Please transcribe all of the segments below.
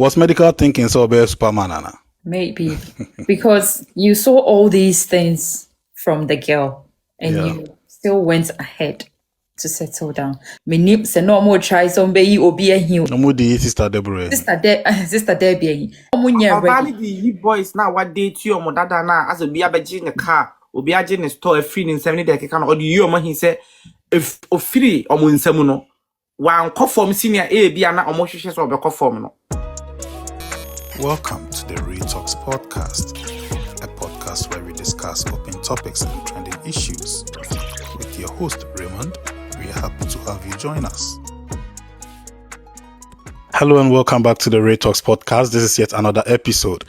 Was Medical thinking so be Superman, Anna? Maybe. Because you saw all these things from the girl and you still went ahead to settle down. Me nip say no more try some be obi ahim. No more the Sister Deborah. Sister Debbie. Omunya ready. The boys now what date you or dada na as a be in the car, obi in the store free in 70 days can or you man he said if free or mun semuno. One conform senior A be an almost or be conform no. Welcome to the Real Talks podcast, a podcast where we discuss open topics and trending issues. With your host, Raymond, we are happy to have you join us. Hello and welcome back to the Real Talks podcast. This is yet another episode.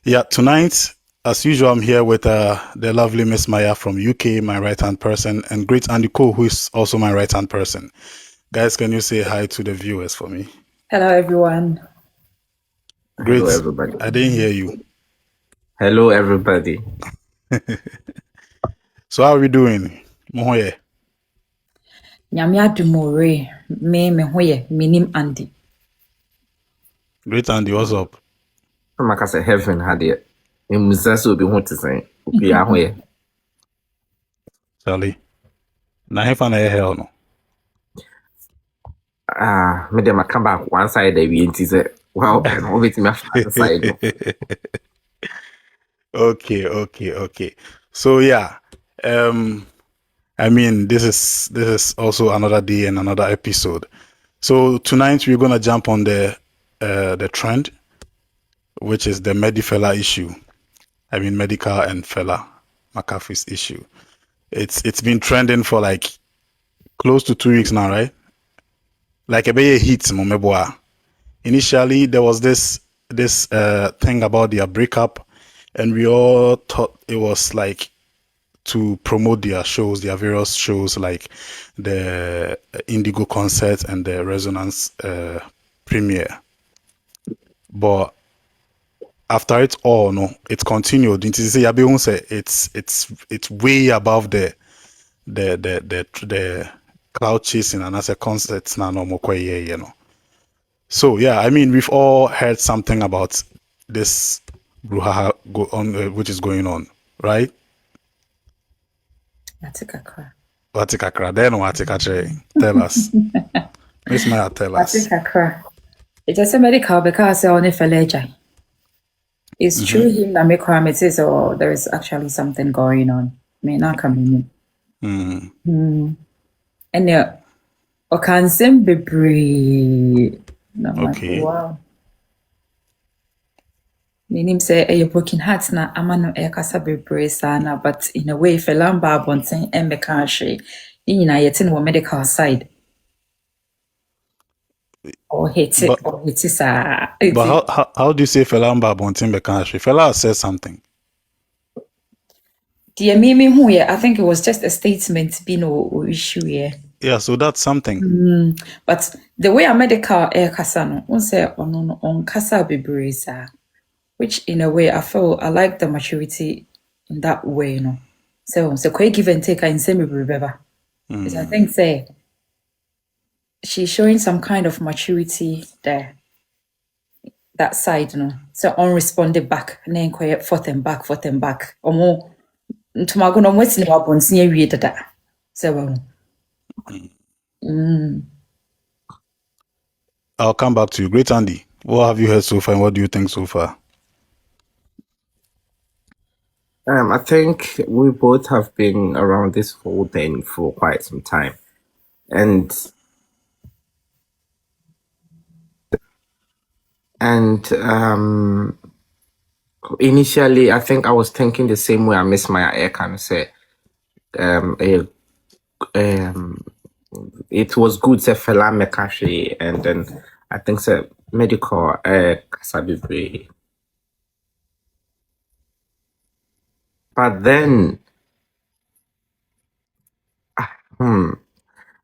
Yeah, tonight, as usual, I'm here with the lovely Miss Maya from UK, my right-hand person, and great Andy Cole, who is also my right-hand person. Guys, can you say hi to the viewers for me? Hello, everyone. Great. Hello, everybody. I didn't hear you. Hello, everybody. So how are we doing? Mohoye. Nyamia dumore me hoye minim Andy. Great Andy, what's up? I'm like I said, heaven had it. In Musasu will be what to say. Be away. Charlie. Na hefa na hell no. Me dem come back one side they be into say wow, no wait me after side. Okay. So yeah, I mean this is also another day and another episode. So tonight we're gonna jump on the trend, which is the Fella issue. I mean Medikal and Fella McAfee's issue. It's been trending for like close to 2 weeks now, right? Like a big hit, Momeboa. Initially, there was this thing about their breakup, and we all thought it was like to promote their shows, their various shows, like the Indigo concert and the Resonance premiere. But after it all, no, it continued. It's way above the cloud chasing and as a concert now no more you know. So yeah, I mean we've all heard something about this brouhaha which is going on, right? Atikakra. Then tell us. Miss Maya, tell us. Atikakra. It's a medical because only feleja. It's true him that make parameters or there is actually something going on. May not come in. And yeah, okansem bebre. Okay. Wow. Meaning say a broken heart na amano e kasa bebre sana, but in a way felamba bonten and mekashi in yet in medical side. Or hit it, or it is But how do you say felamba bonten mekashi? Fella says something. Dear Mimi who I think it was just a statement being no issue here. Yeah, so that's something. But the way a medical air kasano, on say on kasa bebreza, which in a way I feel I like the maturity in that way, you know. So quite give and take in semi beber. I think say she's showing some kind of maturity there. That side, you know. So on responded back and then quiet forth and back. Or more Tomago no what's no upon near read that. So I'll come back to you. Great Andy. What have you heard so far and what do you think so far? I think we both have been around this whole thing for quite some time. And initially I think I was thinking the same way I Miss Maya Air kind of say it was good to Fela Mekashi and then I think so medical Kasabibre. But then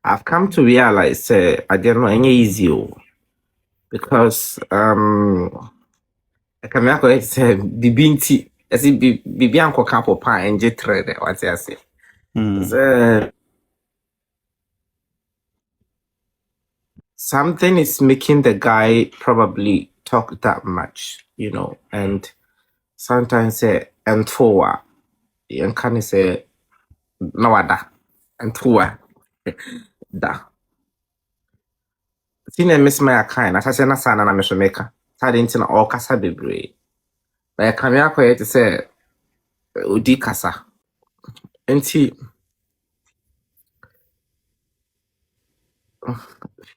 I've come to realize I didn't know any easy because I can make say bibinti as if bibi anko campo pa and jetre what I say. So, something is making the guy probably talk that much, and sometimes say and for and can say no other and for da. Sine miss my kind, as I say na sana na mesomeka. Sade nti na all kasa bebre. Ba kame akoye te say odi kasa. Nti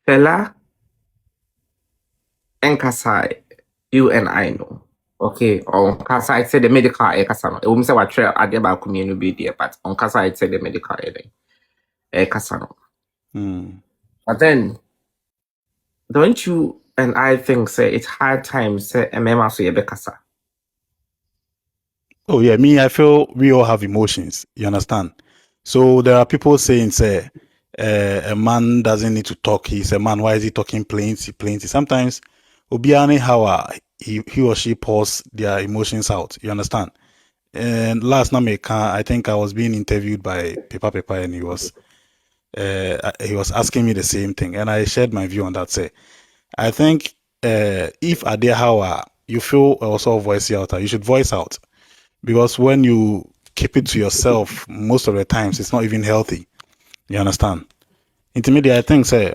Fella and Kasai, you and I know. Okay, on Kasai said the medical air casano. It won't say what trail at the back community be there, but on Kasai said the medical air casano. But then, don't you and I think say it's hard time say a mema so be kasa. Oh yeah, me, I feel we all have emotions. You understand? So there are people saying, say, a man doesn't need to talk. He's a man. Why is he talking plenty? Sometimes, obiane how he or she pours their emotions out. You understand? And last night, I think I was being interviewed by Pepa, and he was asking me the same thing, and I shared my view on that. Say, I think if at there how you feel also voice out, you should voice out. Because when you keep it to yourself, most of the times it's not even healthy. You understand? Intermediate, I think, say,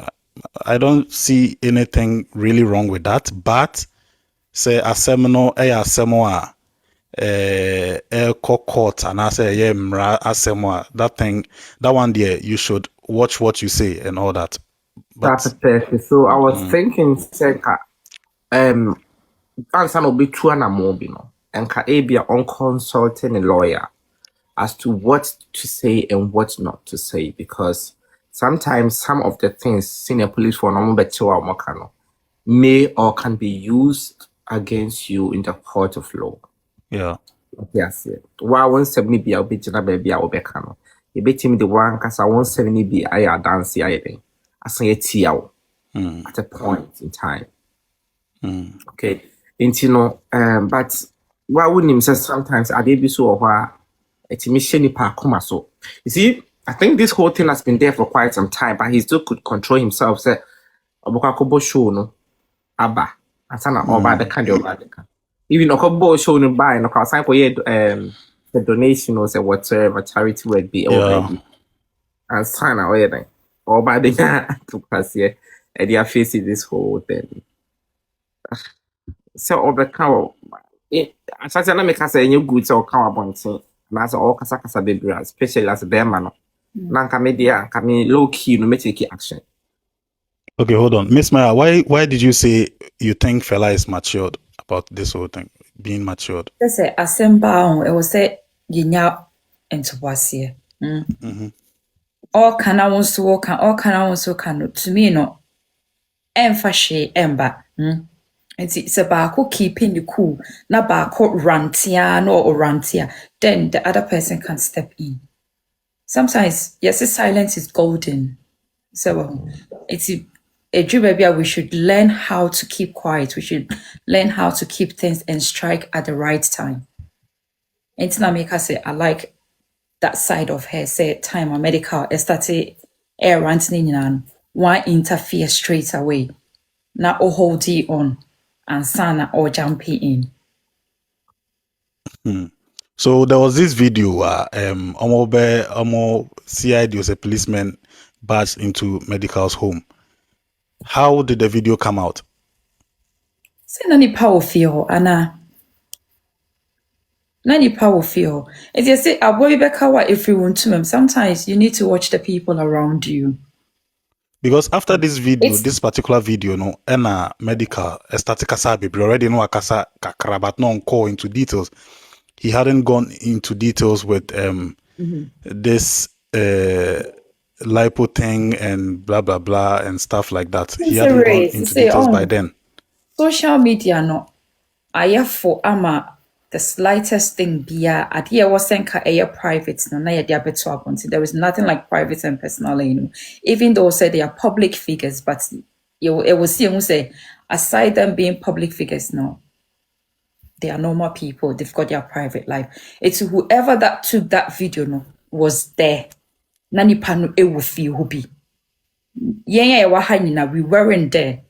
I don't see anything really wrong with that. But say a seminar, a seminar, a court, and I say, yeah, a seminar, that one there, you should watch what you say and all that. But So I was thinking, say, answer no be two and a more, and ka be on consulting a lawyer as to what to say and what not to say, because sometimes some of the things senior police for normal may or can be used against you in the court of law. yeah. Yes, yeah. Why 170 be a bit na baby a obekano. You bet him the one kasa 170 be I dance I think. I say tiao at a point in time. Okay. But why wouldn't him say sometimes I did be so or it's mission pa so. You see, I think this whole thing has been there for quite some time, but he still could control himself. Say Obokakobo show no Abba. Asana oba the kind of even Okobo show no buy no cause sign for the donation or say whatever charity work be already. And sign away then. Or by the to pass here and they are facing this whole thing. So overcome it as I make us say you good so come abonting. As all kasa baby, especially as a bear man. Nanka media kami low key no make take action. Okay, hold on. Miss Maya, why did you say you think Fella is matured about this whole thing, being matured? Say assemble, it was say yinya into wasie. All can I want to walk and all can I want to can to me no emphashe emba. It's about keeping the cool, not about rantia or rantia. Then the other person can step in. Sometimes, yes, silence is golden. So it's a dream maybe we should learn how to keep quiet. We should learn how to keep things and strike at the right time. And Tinamika say, I like that side of her. Say, time or medical, started air ranting in one interfere straight away. Now, hold it on. And sana or jumping in. So there was this video Omo CID was a policeman barged into Medical's home. How did the video come out? Say nani power feel Anna. Nani power feel. As you say, a boy bekawa if you want to sometimes you need to watch the people around you. Because after this video, this particular video, no, Ena Medical, Estatic Kasabi, already know Akasa Kakra, but no call into details. He hadn't gone into details with this lipo thing and blah blah blah and stuff like that. He hadn't gone into details by then. Social media no I for ama the slightest thing be idea wasn't private no na there is nothing like private and personal, even though say they are public figures, but it was say aside them being public figures, no, they are normal people. They've got their private life. It's whoever that took that video no was there. Nani panu e will feel who be. Yeah, we weren't there.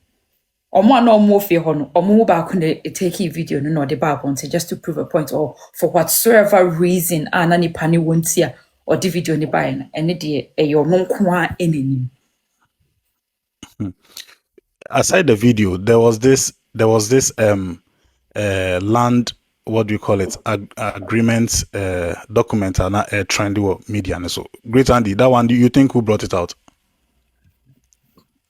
Omo no more fe hono, omo ba kunde take a video no the bar want just to prove a point or for whatsoever reason anani pani won't see or the video ni buy and the your non kwa enemy. Aside the video, there was this land, what do you call it, agreement document and trendy media and so Great Andy, that one, do you think who brought it out?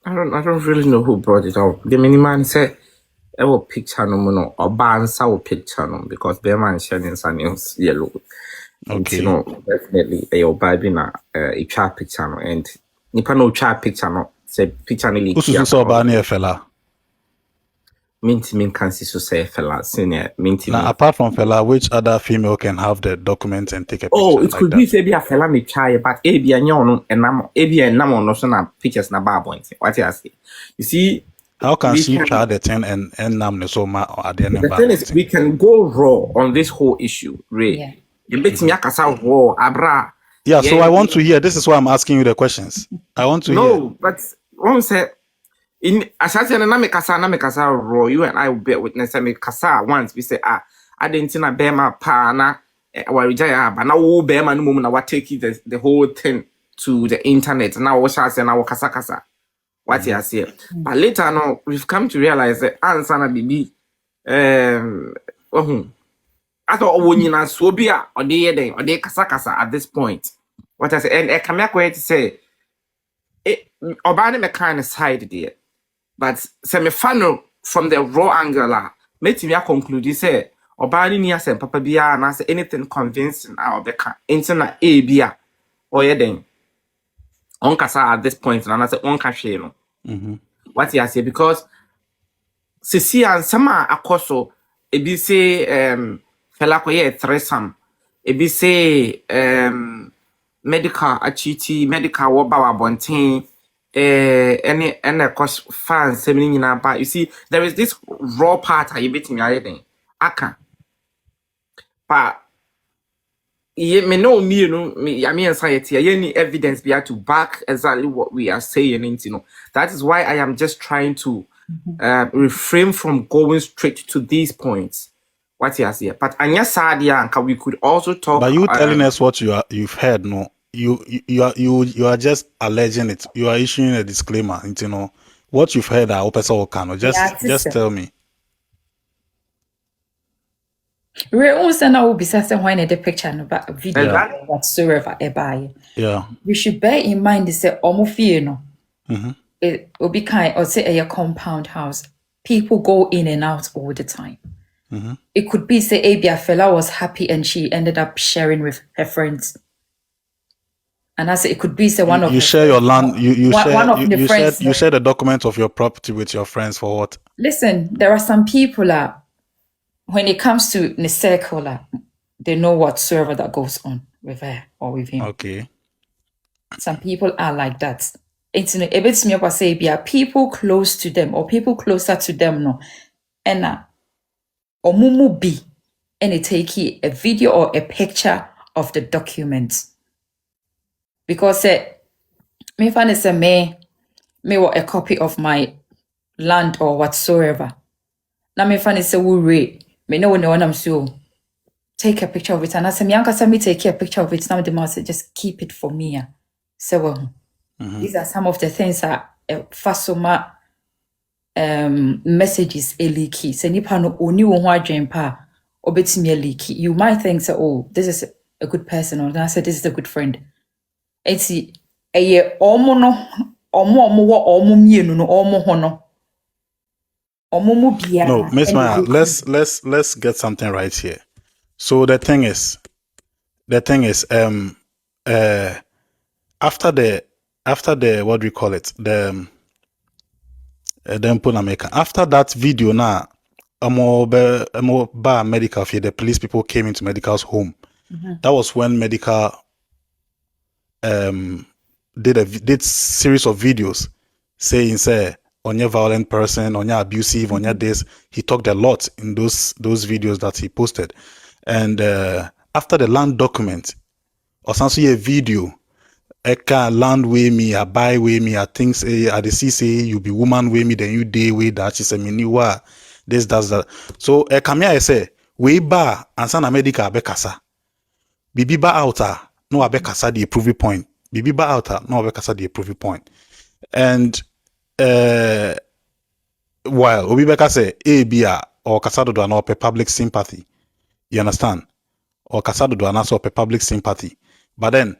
I don't really know who brought it out. The miniman said ever picture no or ban sour picture no because the man sharing some news yellow. Okay. You know, definitely a Bible a chat picture no and nipa no chat picture no say picture no leak. Who's so bad fella? Minty can see so say fella senior minty. Now apart from fella, which other female can have the document and take a picture? Oh, it like could that? be say be a fella me try, but a be a nyon and nam a be a namo no so na pictures na bar point. What you say? You see, how can she try the 10 and nam so ma at the end? The thing is, we can go raw on this whole issue, Ray. Yeah. You bet me raw, abra. Yeah, so I want to hear. This is why I'm asking you the questions. I want to hear. No, but one say in Ashanti na me kasa raw. You and I will bear witness. Me kasa once we say I didn't see na bema pa na warijaya, but now bema no moment na what take the whole thing to the internet. Now what shall say now kasa. What you say? But later no, we've come to realize that answer na bibi. I thought Onyina Swobia or the Kasakasa at this point. What I say, and I come back to say, Obani me kind of side there, but semi funnel from the raw angle, made me conclude, say, Obani near say, Papa Bia, and I say anything convincing out of the internet A Bia or yeding on Kasa at this point, and I say, on Kashino. What you say, because Sisi and Sama Akoso, ebi say, fella koye threesome ebi say medical achiti medical wo ba wabonten any cause fans semi nyina ba. You see, there is this raw part I betimi ayeden aka pa ye me no me no me ya me anxiety any evidence be to back exactly what we are saying, you know. That is why I am just trying to refrain from going straight to these points. What you say, but Anya Sadia, we could also talk. But you telling us what you've heard, no? You are just alleging it. You are issuing a disclaimer. You know what you've heard. I hope all can. Just tell me. We also now will be certain when the picture about video whatsoever by. Yeah. We should bear in mind this no. It will be kind or say a compound house. People go in and out all the time. It could be say Abia Fella was happy and she ended up sharing with her friends. And I say it could be say one of you share your land. You share the document of your property with your friends for what? Listen, there are some people when it comes to the circle, they know whatsoever that goes on with her or with him. Okay. Some people are like that. It's a bit me up say people close to them or people closer to them no. And or mumu be and take a video or a picture of the document. Because me find say me want a copy of my land or whatsoever. Now me find say we read me know when I'm so take a picture of it and I say me uncle me take a picture of it. Now the man say just keep it for me. So these are some of the things that fasoma messages a leaky. Say nipa no oni wo ho adwen pa obetimi a leaky. You might think say, oh, this is a good person, or I said this is a good friend. It's eye omo no omo wo omo mienu no omo ho no omo mu bia. No, Miss Maya, let's get something right here. So the thing is after the what do we call it, the after that video now, medical field, the police people came into Medical's home. That was when Medical did series of videos saying say on your violent person, on your abusive, on your this. He talked a lot in those videos that he posted. And after the land document, or some a video eka land way me, I buy way me, I think say I say you be woman way me, then you day way that she say me ni wa this does that. So come here I say we ba ansa na medical be kasa. Bibi ba outer no abe kasa the approval point. Bibi ba outer no abe kasa the approval point. And while obi beka say a bia or kasa do na public sympathy. You understand? Or kasa do na public sympathy. But then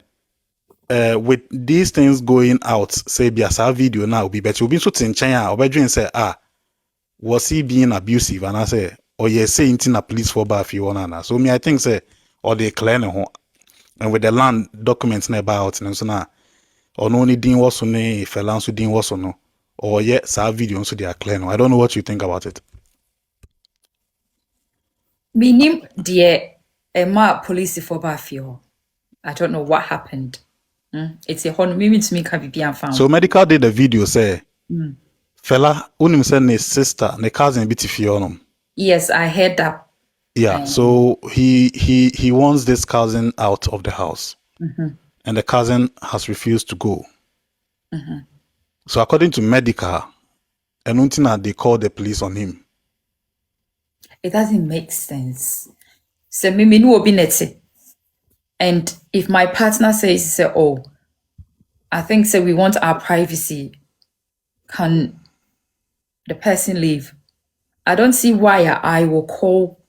with these things going out, say be as a video now be better. Be so in China or bedroom say was he being abusive? And I say, or you say in a police for bar if you wanna. So me I think say or they clear no and with the land documents never out and so now or no need didn't was on if Fella didn't was on no or yes our video so they are clear no. I don't know what you think about it. Minim dear Emma police for Bafio. I don't know what happened. It's a hon maybe to me can be found. So Medical did a video say Fella unim send his sister, ne cousin bit fionum. Yes, I heard that. Yeah, so he wants this cousin out of the house. And the cousin has refused to go. So according to Medical, and they called the police on him. It doesn't make sense. So me no obi neti. And if my partner says, oh, I think we want our privacy, can the person leave? I don't see why I will call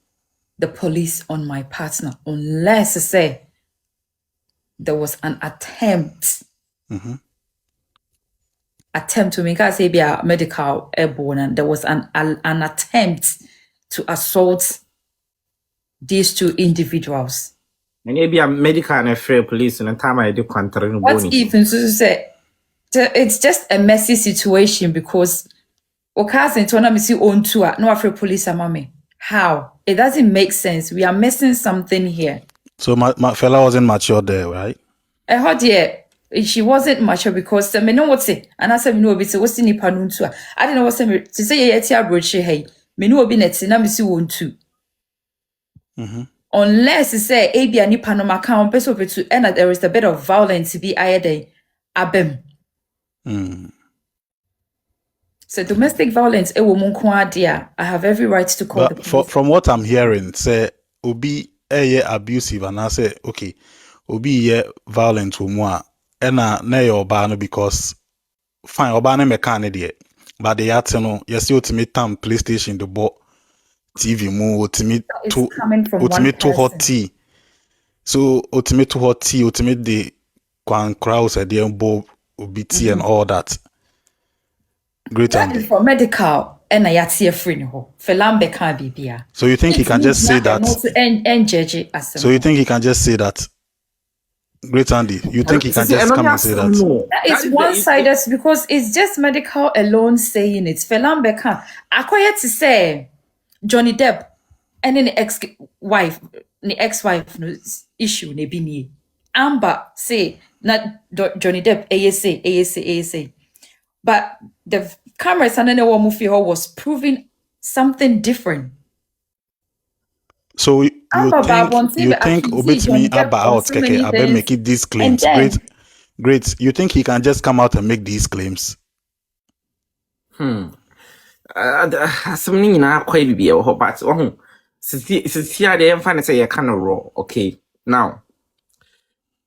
the police on my partner unless say there was an attempt to make us say be a medical airborne, and there was an attempt to assault these two individuals. And maybe a medical and a fair police and a time I do contrary. What even so say? It's just a messy situation because Okazi Tonamisi own tour, no afraid police and mommy. How? It doesn't make sense. We are missing something here. So my Fella wasn't mature there, right? I heard she wasn't mature because me know what's it. And I said me know bit what's in panun tour. I didn't know what's it to say yet ya broche hey. Me know be net na me see one too. Unless you say abi ani panoma kan person to and there is a bit of violence to be added abem. So domestic violence, I have every right to call the police. From what I'm hearing, say obi abusive and I say okay, obi violent umwa ena na your ban because fine oba na mechanic there, but the no yes ultimate time PlayStation the bought TV mu ultimate to hot tea. So ultimate to hot tea, ultimate the kwan crowds there bob OBT and all that. Great. That is for medical and I see a free no for lambe can be beer. So you think he can just say that? And judge it as so you think he can just say that? Great Andy, you think he can just come and say that? That is one-sided because it's just medical alone saying it. For lambe can acquire to say Johnny Depp and then the ex-wife no issue ne bini. Amber say not Johnny Depp ASA. But the cameras and then movie was proving something different. So you think Obitmi Abba out keke Abe make these claims? Great. You think he can just come out and make these claims? Something na quite be a whole but since here they find say you kind of raw. Okay, now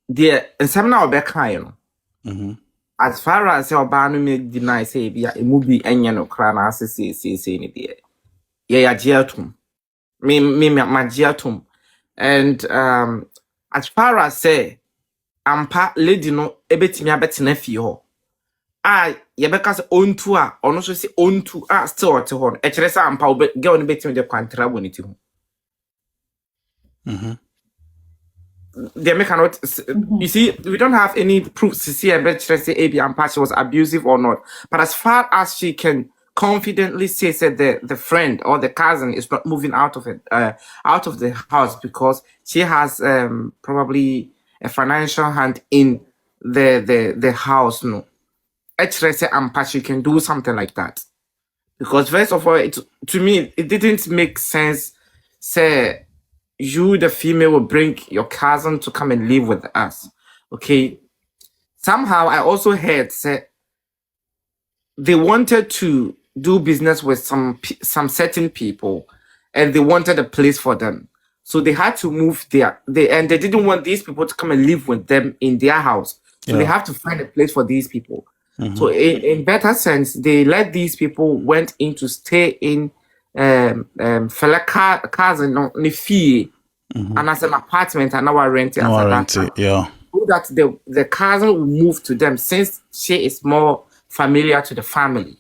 and some now back as far as your ban may deny say be a movie and no crana say ni there. Yeah, jiatum. Me my jiatum. And as far as say ampa lady no ebetimi abetina fie ho. Yebeka se own to or no so say own to still at home. E kire say ampa girl no betimi de kwantra boniti ho. They cannot. You see, we don't have any proof to see about say AB Ampa was abusive or not. But as far as she can confidently say that the friend or the cousin is not moving out of the house because she has probably a financial hand in the house. No, actually say Ampa she can do something like that because first of all, to me it didn't make sense. Say. You, the female, will bring your cousin to come and live with us. Okay. somehow I also heard say they wanted to do business with some certain people, and they wanted a place for them. So they had to move there. And they didn't want these people to come and live with them in their house. So they have to find a place for these people. So in better sense, they let these people went in to stay in fella cars and no fee and as an apartment and now rent it. Yeah. So that the cousin will move to them since she is more familiar to the family.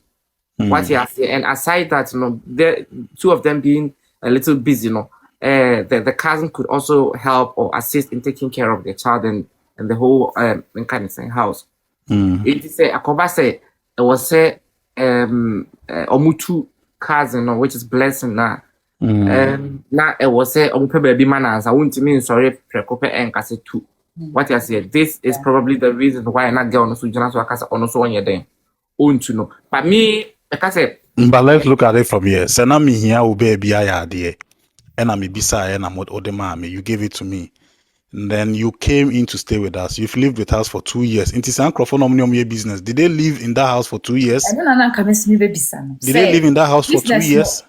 What he has, and aside that, the two of them being a little busy, the cousin could also help or assist in taking care of the child and the whole kind of saying house. It is a Akoba say it was say omutu cousin, which is blessing now. Now it was say omupe baby manas. I won't mean sorry precope and case too. What I said, this is probably the reason why I not get on the sujana so I can on so on your day. To know. But me, like I said, but let's look at it from here. Sena me here will be a idea. And I'm a bisa and I'm what Odemame. You gave it to me. And then you came in to stay with us. You've lived with us for 2 years. Inti San Crofon business. Did they live in that house for 2 years? I don't know. Did they live in that house for 2 years?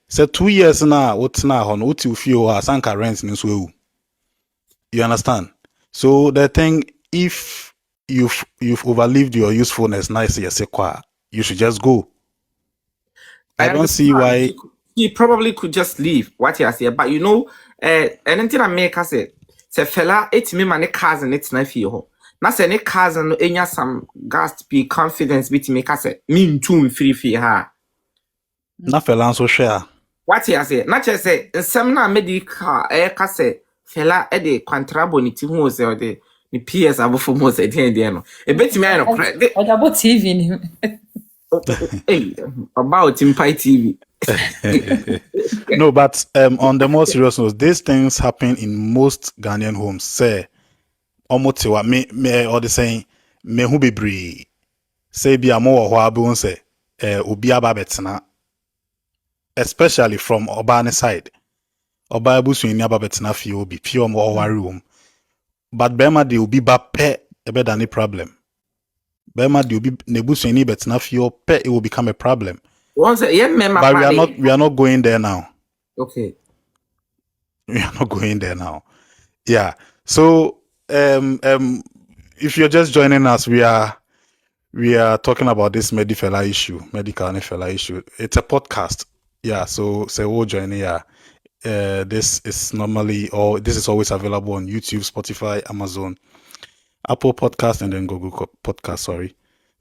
So 2 years now, what's now on what you feel Sanka rents in Swew. You understand? So the thing, if you've overlived your usefulness, nice you should just go. I don't see why he probably could just leave. What he has here, but anything I make us say fella, it's me my cousin, it's not for now. Say any cousin, any some gas be confidence with me, say mean too free for her. Na fella so share. What he has here, not just say some na medical say fella the contrabonity who was there the PS above for most at the end. A bit me I credit. What about TV? Hey, about Impai TV. No, but on the more serious note, these things happen in most Ghanaian homes. Say, almost what me or the saying me who be bree. Say be a more who say ubi ababetna, especially from Obani side. Oba busu ni ababetna fi obi pure more room. But Bema de ubi ba pe ebe than a problem. Bema de ubi nebusu ni betna fi pe it will become a problem. Once But we are not going there now. Okay. We are not going there now. Yeah. So if you're just joining us, we are talking about this Medikal and Fella issue. It's a podcast. Yeah, so we'll join here. This is always available on YouTube, Spotify, Amazon, Apple Podcast, and then Google Podcast. Sorry.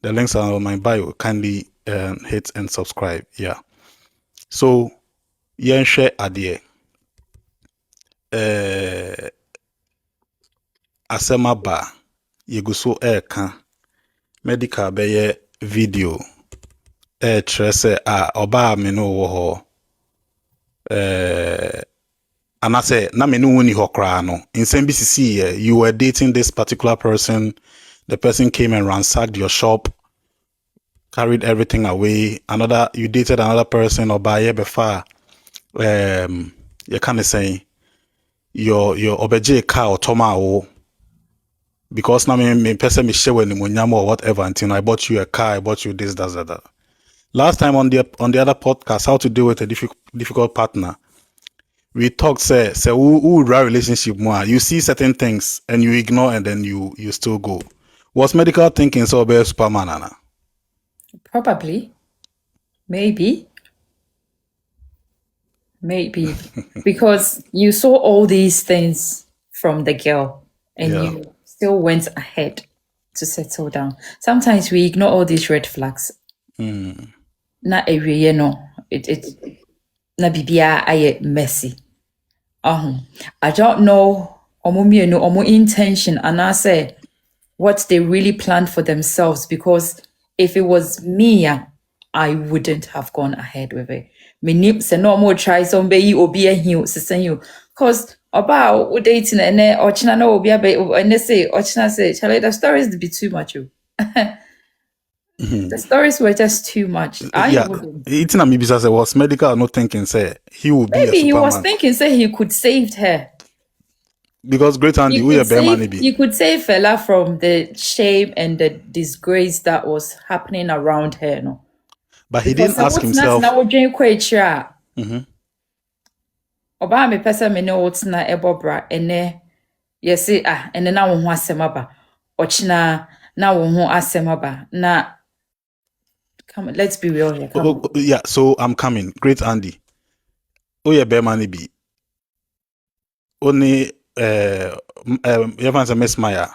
The links are on my bio. Kindly hit and subscribe. Yeah. So, share adie. Asema ba yeguso eka medical beye video trese oba me no wo ho anase na me no woni ho kra no insem bi sisi you were dating this particular person, the person came and ransacked your shop, carried everything away. You dated another person or by before you kind of say your obeje car or toma because now me person me share when or whatever until I bought you a car, I bought you this, that. Last time on the other podcast, how to deal with a difficult partner, we talked say who run relationship more. You see certain things and you ignore and then you still go. Was medical thinking so be Superman, Anna? Probably. Maybe. Because you saw all these things from the girl and you still went ahead to settle down. Sometimes we ignore all these red flags. Na area na bibia aye messy. I don't know omo intention and I say what they really planned for themselves, because if it was me, I wouldn't have gone ahead with it. Me say no more try some be obi ahiu sesen you, cause about dating and ochina no obi abe and they say ochina say Charlie, the stories be too much. The stories were just too much. It's not maybe say was medical not thinking say he would be maybe a he was Superman. thinking say he could save her. Because Great Andy, we are bear money be. You could save Fella from the shame and the disgrace that was happening around her, no. But he didn't ask himself. Now we're Mhm. Oba me pesa me ne wotna ebobra ene yesi ene na wo ho asem aba ochina na wo ho asem aba na come let's be real here. Yeah, so I'm coming. Great Andy. Oh yeah, bear money be. Only Miss Maya.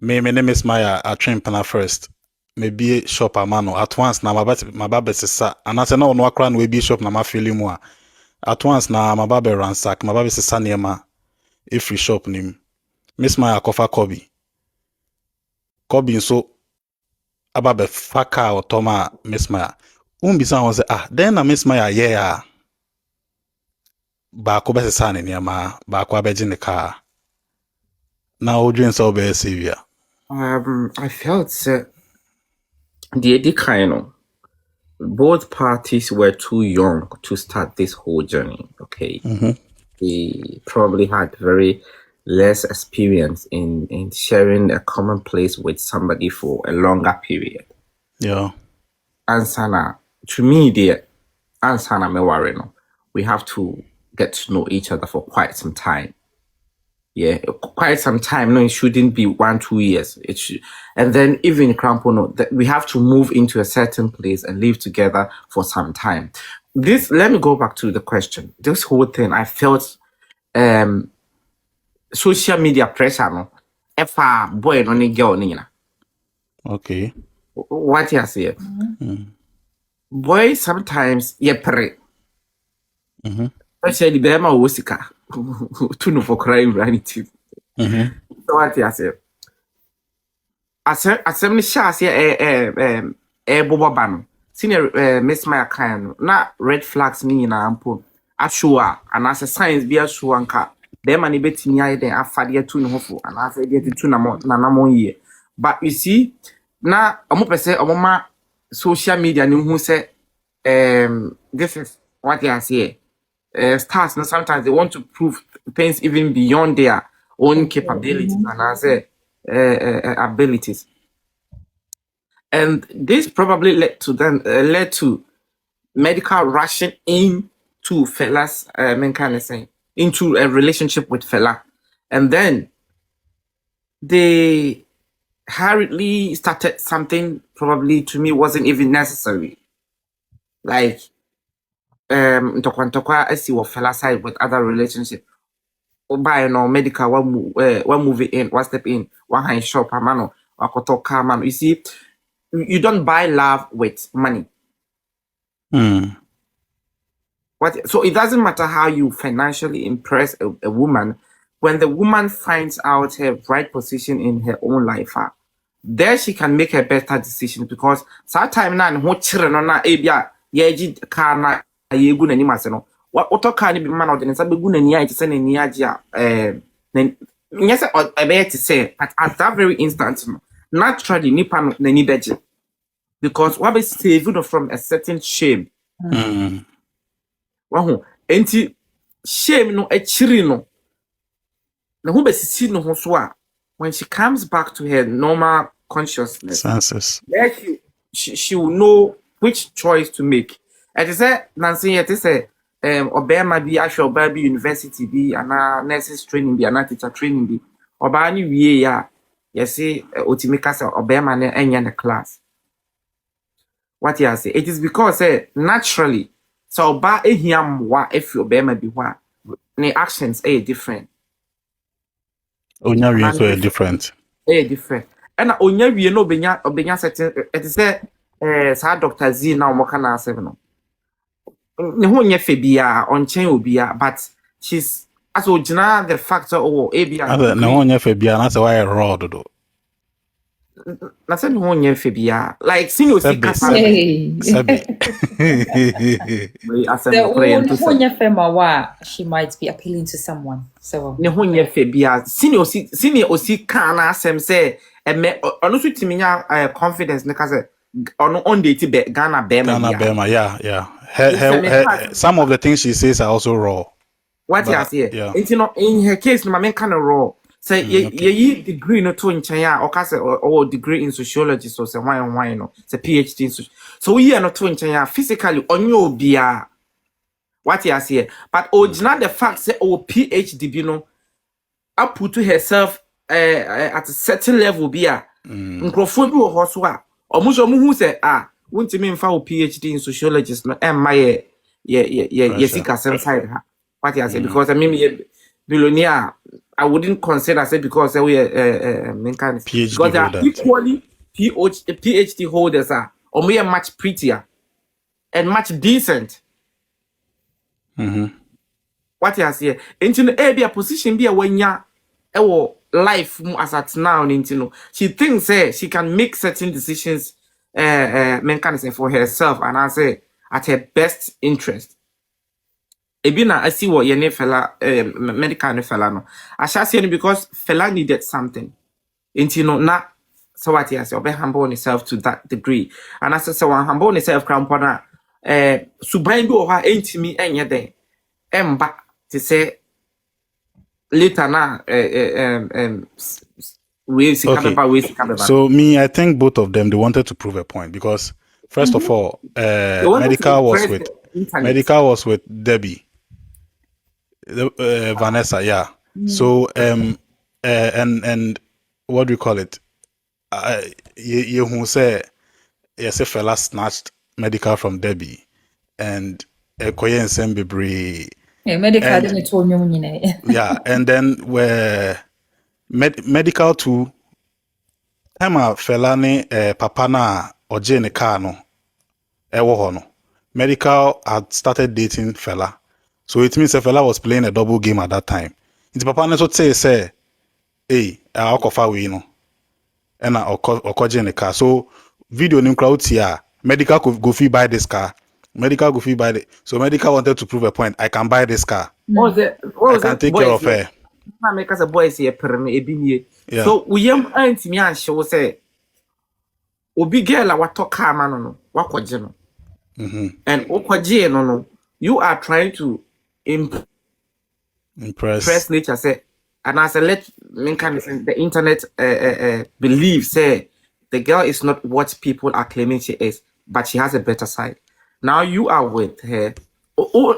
Me Miss Maya I train pana first. Maybe shop a mano at once na my baba sisa and I say no akra no be shop na ma feel mu a at once na my baba ransack my baba sisa niema if we shop nim Miss Maya kofa Kobi so ababe faka otoma Miss Maya bisa won say then na Miss Maya yeah ba ko be sisa ne niema ba ko abeji ne car na odwen so be severe. I felt the kind of both parties were too young to start this whole journey. Okay, they probably had very less experience in sharing a common place with somebody for a longer period. Yeah. Ansana, to me, the Ansana me worry no. We have to get to know each other for quite some time. Yeah, quite some time. No, it shouldn't be 1-2 years. It should, and then even Crampono, that we have to move into a certain place and live together for some time. Let me go back to the question. This whole thing, I felt social media pressure no. If a boy no ni girl ni na. Okay. What you say? Boy sometimes ye pray. Especially the Bema Wosika. To no for crime reality. So what you say? Asem ni sha say bobo ban. Senior Miss Maya kan na red flags ni na ampo. Ashua and as a science be ashua anka. Bema ni betimi aye den afade to ne hofo and as e to na namon ye. But you see, now omo pese omo social media ni hu say this is what they are saying. Stars no sometimes they want to prove things even beyond their own capabilities and I say abilities. And this probably led to medical rushing into Fella's into a relationship with Fella. And then they hurriedly started something probably to me wasn't even necessary. Like Ntokwa I see what Fella side with other relationship. Buy no medical one move in, one step in, one hand shop a mano, one koto car man. You see, you don't buy love with money. So it doesn't matter how you financially impress a woman, when the woman finds out her right position in her own life, there she can make a better decision because sometimes na ho chire no na ebia ye gi car na ye gu nani mase no what car ni bi man odene sa be gu nani ai tse nani agi yes I bet to say but at that very instant no naturally nipa no nani beje because what be saved from a certain shame. Wahu enti shame no achiri no na ho besisi no ho so a when she comes back to her normal consciousness senses, she will know which choice to make. And say Nancy yet say obema bi ahwe oba bi university bi ana nurses training bi ana teacher training bi oba ni wie ya yesi otimika say obema na enya the class. What you say? It is because naturally so oba ehiam wa if obema bi wa the actions are different. onya we so different. Different. And onya wie no obenya certain it is sa Dr. Z na omo kana asem no. Ne ho nya fe bia onchen obia but she's as original the factor ebia na ho nya fe bia na say why raw do. Na say ne ho nya fe bia like senior si kasa. She might be appealing to someone. So ne ho nya fe bia senior osi kana asem say ono so timinya confidence ne kasa ono on date be Ghana Bema yeah. Some of the things she says are also raw. What you But say? yeah. It's in her case, no man kind of raw. Say ye degree no to in China or case or degree in sociology, so say why no. It's a PhD in so we are not to in China physically on your bia. What you say? But original the fact say PhD be no up to herself at a certain level bia. Microphone bi wo so a omuso mu hu say won't me mfa wo PhD in sociologist no emma ye sika side ha. What you say? Because I mean billionaire, I wouldn't consider say because we main kind PhD because they are holder. equally PhD holders are or me much prettier and much decent. What you say? Into no be a position be a wenya life as at now into she thinks she can make certain decisions main kind say for herself and I say at her best interest. Ebina, I see what your fella, medical and fella no. I shall say because fella needed something. Into no na so what you say, obe humble himself to that degree. And I say one humble himself crampona subain bi oha entimi enye den. Emba to say later na ways Okay. So me, I think both of them they wanted to prove a point because first of all, medical was with Debbie. Vanessa, yeah. So and what do you call it? You who say yes, a fella snatched medical from Debbie and Koye and Sembibri. Medical didn't tell me. Yeah, and then where medical too. Time a fella ne papa na oje ne car no ewo ho no. Medical had started dating fella. So it means the fella was playing a double game at that time. It's papa ne so say, hey, akofa we no. And okoje ne car. So video nim crowd here. Medical could go fee buy this car. Medical go fee buy it. So medical wanted to prove a point. I can buy this car. I can take care of her. I make us a boy say a Yeah. so we auntie me and show say obi girl what talk car man no what no. And okwaje no you are trying to impress nature say and as I let the internet believe say the girl is not what people are claiming she is, but she has a better side. Now you are with her.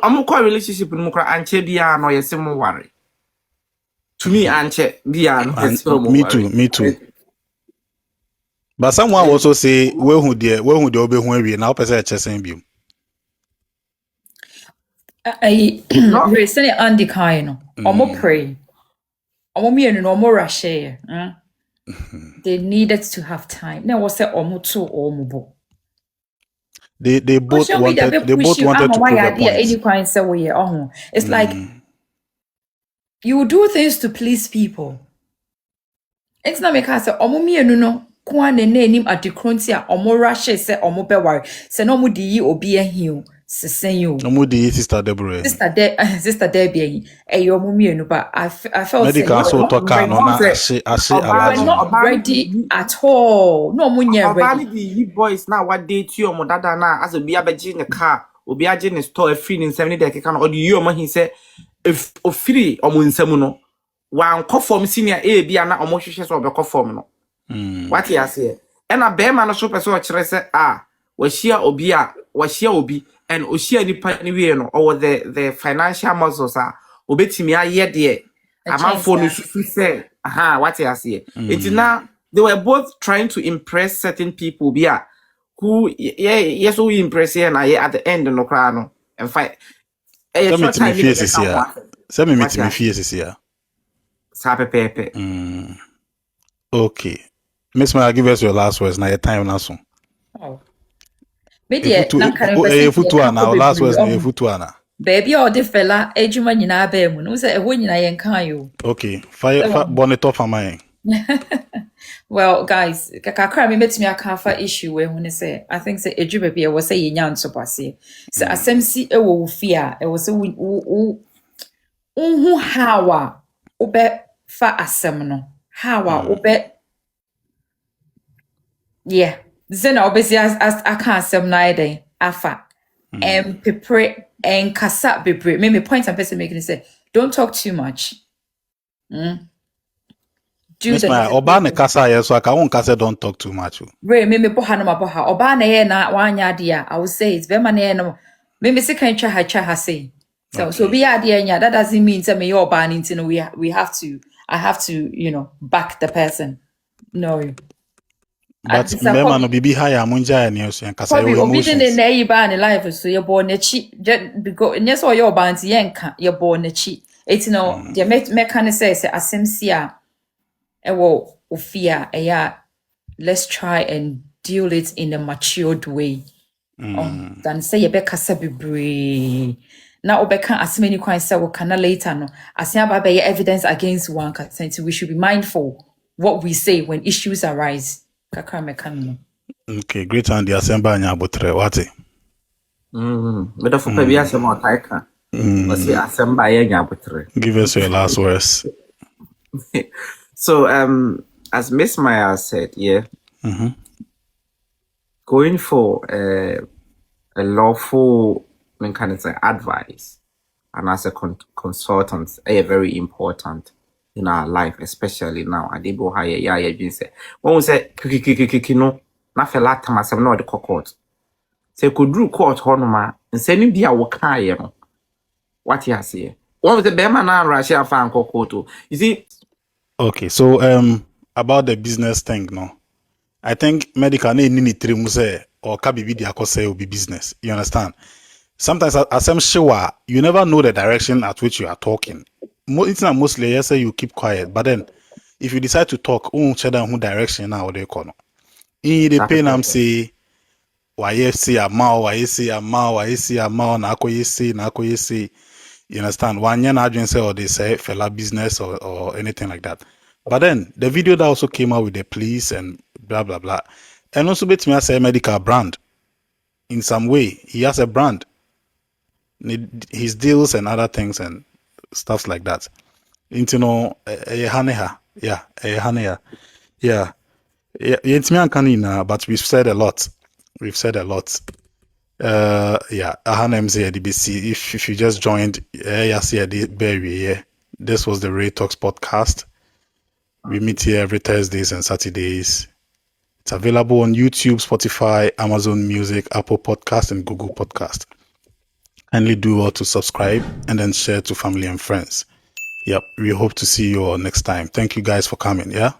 I'm quite relationship with Mukra and Chebia no yesimo worry. To me, Anche Bia me too. But someone also say where who the obe who we now person chesing bi. I recently Andy Kaino. Omo pray. Omo mi no omo rush. They needed to have time. Now was say omo too omo bo. They both wanted to prove a point. It's like you do things to please people. It's not because omo mi no kwa ne nim adikronti a omo rush say omo be worry. Say no omo di obi ahiu sesen you. Omo di sister Deborah. Sister Debbie omo mi no but I felt medical so talk no na not ready at all. No omo ready. The boys now what date you omo dada na as obi abeji ne car obi aje ne store free in 70 days kan or the you omo he say if free omo nsam no wan conform senior a bia na omo hwehwe so obekọ form no what you say and a bear man so person kire say wahia obi and oshia nipa ni we no or the financial muscles obetimi aye de amanfo no susu say what you say it now they were both trying to impress certain people bia who yes we impress here na at the end no cry no and fight Say me meet me fees here. Pepe. Okay. Miss Maya, give us your last words. Now your time now soon. Media now last words na futuana. Baby or the fella ejuma nyina ba mu no say ehwo nyina yen kan yo. Okay. Fire bonnet off mine. Well, guys, kakra me metimi aka fa issue we hu say I think say eju baby e wo say yenya nsopase. Say asemsi e wo fi a e wo say unhu hawa obe fa asem no. Hawa obe yeah. Zena obesi as aka asem na iden afa. Pepre and kasa bebre. Me point I'm person making say Don't talk too much. Do Miss the Maya, Oba ne necessary. kasa yes, so I can't kasa don't talk too much. Ray, me poha no mapoha. Oba na ye na wanya dia. I would say it's very man no. Me se kan twa ha say. So Okay. be idea nya. That doesn't mean say me your ban into no we have to. I have to back the person. No. But At mbema no bibi haya munja ya niyo so kasa Kobe, your obi de ne emotions. na yi ba ne life so ye born nechi because nyɛ sɛ ɔyɛ ɔba nti yɛnka yɛ born nechi eti no deɛ mɛka ne sɛ asɛm si a ɛwɔ ofi a ɛyɛ a let's try and deal it in a matured way than sɛ yɛbɛkasa bebree na wobɛka asɛm ani kwan sɛ woka na later no asɛm aba bɛyɛ evidence against one kasa nti we should be mindful what we say when issues arise kakra mɛka no. Okay, great and the assembly anya abotre wate. But for maybe I some more taika. Let's see, assemble nya butre. Give us your last words. So as Miss Maya said, yeah. Going for a lawful kind of advice and as a consultant very important in our life, especially now. Adebo higher yeah been say. When we say kiki no, na fella tamasem no the court. Say could do court honoma and sending be a waka no. What you say? One was the Bema na Russia fan court. You see. Okay, so about the business thing, no. I think medical need three muse or kabibi di akose will be business. You understand? Sometimes as I'm sure you never know the direction at which you are talking. It's not mostly yes, say you keep quiet, but then if you decide to talk, who direction now or they call no. In the pain I'm say why say a mao, why say a mao, why say a mao, na ako say. You understand? One year agency or they say fella business or anything like that. But then the video that also came out with the police and blah blah blah. And also bet me as a medical brand. In some way, he has a brand. His deals and other things and stuff like that. Into no haneha. Yeah, haneha. Yeah. It's me and but we've said a lot. Yeah, Ahanem DBC. If you just joined, this was the Ray Talks podcast. We meet here every Thursdays and Saturdays. It's available on YouTube, Spotify, Amazon Music, Apple Podcast, and Google Podcast. Kindly do well to subscribe and then share to family and friends. Yep, we hope to see you all next time. Thank you guys for coming, yeah?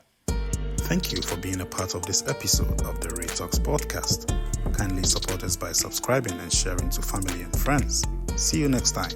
Thank you for being a part of this episode of the Ray Talks podcast. Kindly support us by subscribing and sharing to family and friends. See you next time.